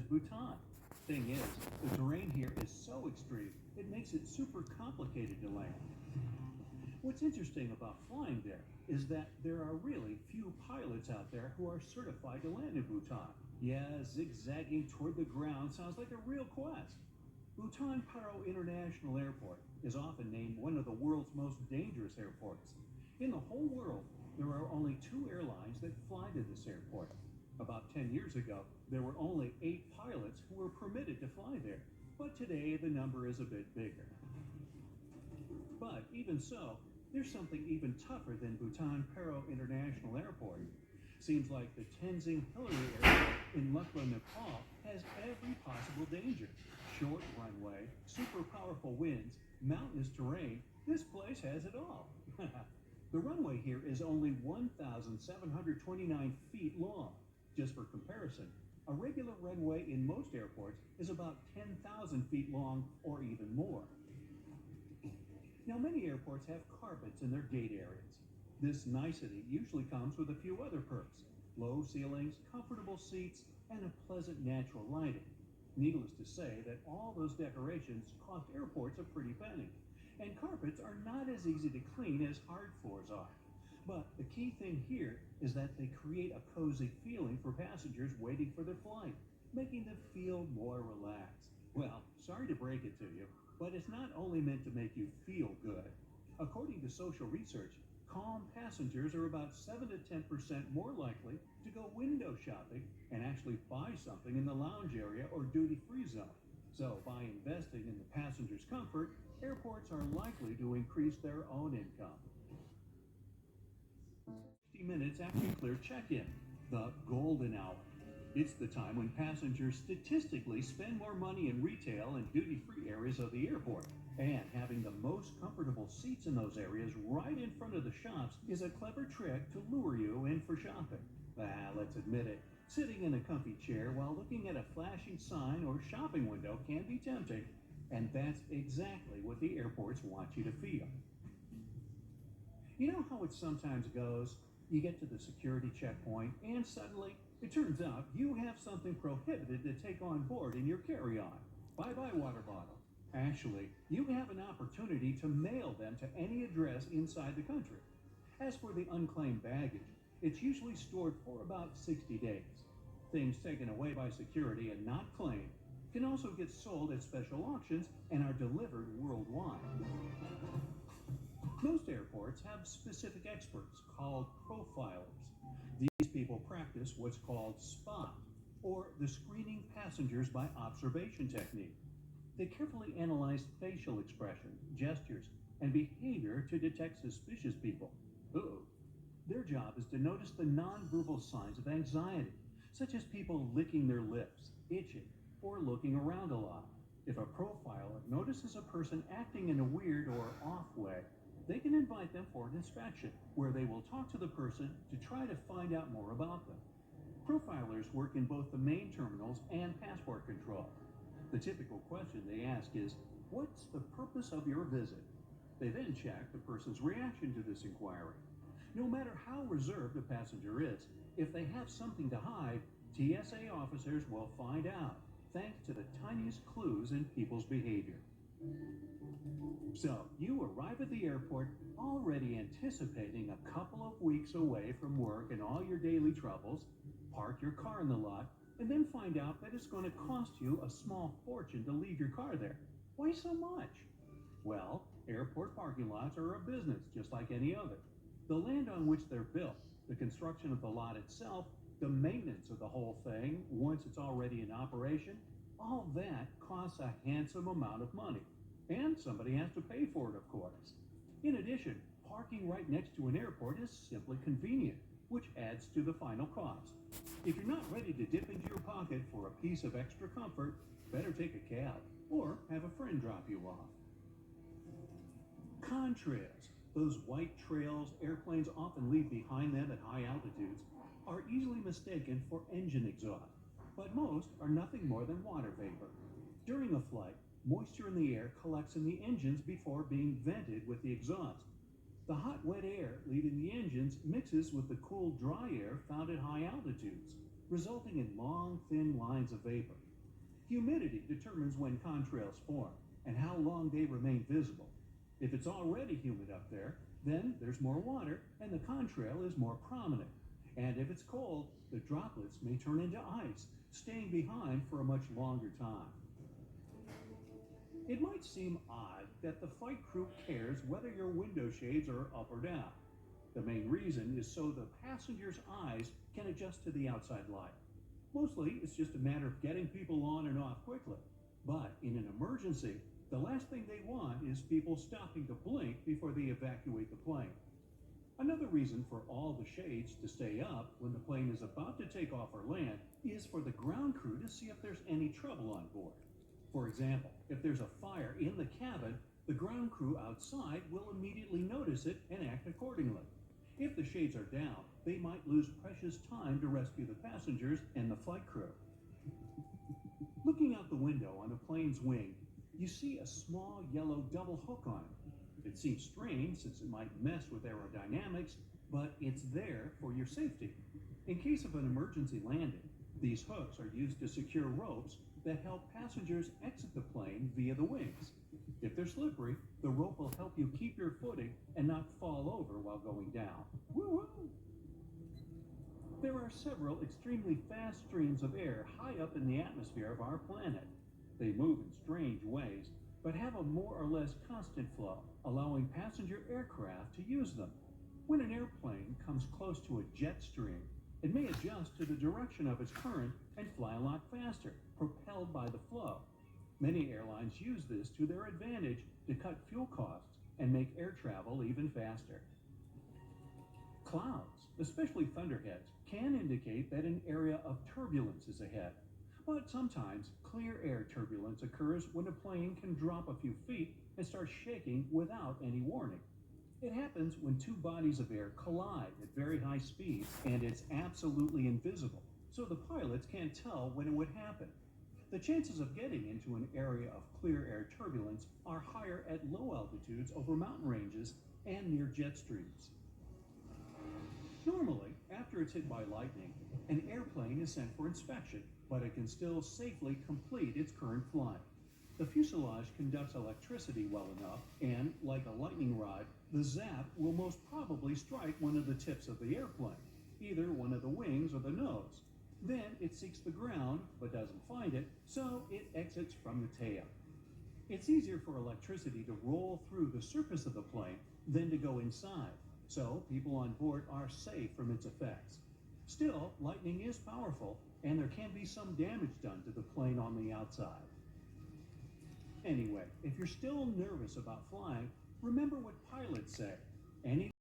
Bhutan. Thing is, the terrain here is so extreme, it makes it super complicated to land. What's interesting about flying there is that there are really few pilots out there who are certified to land in Bhutan. Yeah, zigzagging toward the ground sounds like a real quest. Bhutan Paro International Airport is often named one of the world's most dangerous airports. In the whole world, there are only two airlines that fly to this airport. About 10 years ago, there were only 8 pilots who were permitted to fly there, but today the number is a bit bigger. But even so, there's something even tougher than Bhutan Paro International Airport. Seems like the Tenzing Hillary Airport in Lukla, Nepal has every possible danger. Short runway, super powerful winds, mountainous terrain, this place has it all. The runway here is only 1,729 feet long. Just for comparison, a regular runway in most airports is about 10,000 feet long or even more. Now, many airports have carpets in their gate areas. This nicety usually comes with a few other perks: low ceilings, comfortable seats, and a pleasant natural lighting. Needless to say that all those decorations cost airports a pretty penny, and carpets are not as easy to clean as hard floors are. But the key thing here is that they create a cozy feeling for passengers waiting for their flight, making them feel more relaxed. Well, sorry to break it to you, but it's not only meant to make you feel good. According to social research, calm passengers are about 7 to 10% more likely to go window shopping and actually buy something in the lounge area or duty-free zone. So by investing in the passenger's comfort, airports are likely to increase their own income. 50 minutes after you clear check-in, the golden hour. It's the time when passengers statistically spend more money in retail and duty-free areas of the airport. And having the most comfortable seats in those areas right in front of the shops is a clever trick to lure you in for shopping. Let's admit it, sitting in a comfy chair while looking at a flashing sign or shopping window can be tempting. And that's exactly what the airports want you to feel. You know how it sometimes goes? You get to the security checkpoint and suddenly it turns out you have something prohibited to take on board in your carry-on. Bye-bye water bottle. Actually, you have an opportunity to mail them to any address inside the country. As for the unclaimed baggage, it's usually stored for about 60 days. Things taken away by security and not claimed can also get sold at special auctions and are delivered worldwide. Most airports have specific experts called profilers. These people practice what's called SPOT, or the screening passengers by observation technique. They carefully analyze facial expression, gestures, and behavior to detect suspicious people. Their job is to notice the nonverbal signs of anxiety, such as people licking their lips, itching, or looking around a lot. If a profiler notices a person acting in a weird or off way, they can invite them for an inspection, where they will talk to the person to try to find out more about them. Profilers work in both the main terminals and passport control. The typical question they ask is, "What's the purpose of your visit?" They then check the person's reaction to this inquiry. No matter how reserved a passenger is, if they have something to hide, TSA officers will find out, thanks to the tiniest clues in people's behavior. So, you arrive at the airport already anticipating a couple of weeks away from work and all your daily troubles, park your car in the lot, and then find out that it's going to cost you a small fortune to leave your car there. Why so much? Well, airport parking lots are a business just like any other. The land on which they're built, the construction of the lot itself, the maintenance of the whole thing once it's already in operation, all that costs a handsome amount of money. And somebody has to pay for it, of course. In addition, parking right next to an airport is simply convenient, which adds to the final cost. If you're not ready to dip into your pocket for a piece of extra comfort, better take a cab or have a friend drop you off. Contrails, those white trails airplanes often leave behind them at high altitudes, are easily mistaken for engine exhaust, but most are nothing more than water vapor. During a flight, moisture in the air collects in the engines before being vented with the exhaust. The hot, wet air leaving the engines mixes with the cool, dry air found at high altitudes, resulting in long, thin lines of vapor. Humidity determines when contrails form and how long they remain visible. If it's already humid up there, then there's more water and the contrail is more prominent. And if it's cold, the droplets may turn into ice, staying behind for a much longer time. It might seem odd that the flight crew cares whether your window shades are up or down. The main reason is so the passenger's eyes can adjust to the outside light. Mostly, it's just a matter of getting people on and off quickly. But in an emergency, the last thing they want is people stopping to blink before they evacuate the plane. Another reason for all the shades to stay up when the plane is about to take off or land is for the ground crew to see if there's any trouble on board. For example, if there's a fire in the cabin, the ground crew outside will immediately notice it and act accordingly. If the shades are down, they might lose precious time to rescue the passengers and the flight crew. Looking out the window on a plane's wing, you see a small yellow double hook on it. It seems strange since it might mess with aerodynamics, but it's there for your safety. In case of an emergency landing, these hooks are used to secure ropes that help passengers exit the plane via the wings. If they're slippery, the rope will help you keep your footing and not fall over while going down. Woo-woo! There are several extremely fast streams of air high up in the atmosphere of our planet. They move in strange ways, but have a more or less constant flow, allowing passenger aircraft to use them. When an airplane comes close to a jet stream, it may adjust to the direction of its current and fly a lot faster, propelled by the flow. Many airlines use this to their advantage to cut fuel costs and make air travel even faster. Clouds, especially thunderheads, can indicate that an area of turbulence is ahead. But sometimes clear air turbulence occurs when a plane can drop a few feet and start shaking without any warning. It happens when two bodies of air collide at very high speeds, and it's absolutely invisible, so the pilots can't tell when it would happen. The chances of getting into an area of clear air turbulence are higher at low altitudes over mountain ranges and near jet streams. Normally, after it's hit by lightning, an airplane is sent for inspection, but it can still safely complete its current flight. The fuselage conducts electricity well enough, and like a lightning rod, the zap will most probably strike one of the tips of the airplane, either one of the wings or the nose. Then it seeks the ground, but doesn't find it, so it exits from the tail. It's easier for electricity to roll through the surface of the plane than to go inside, so people on board are safe from its effects. Still, lightning is powerful, and there can be some damage done to the plane on the outside. Anyway, if you're still nervous about flying, remember what pilots say. Any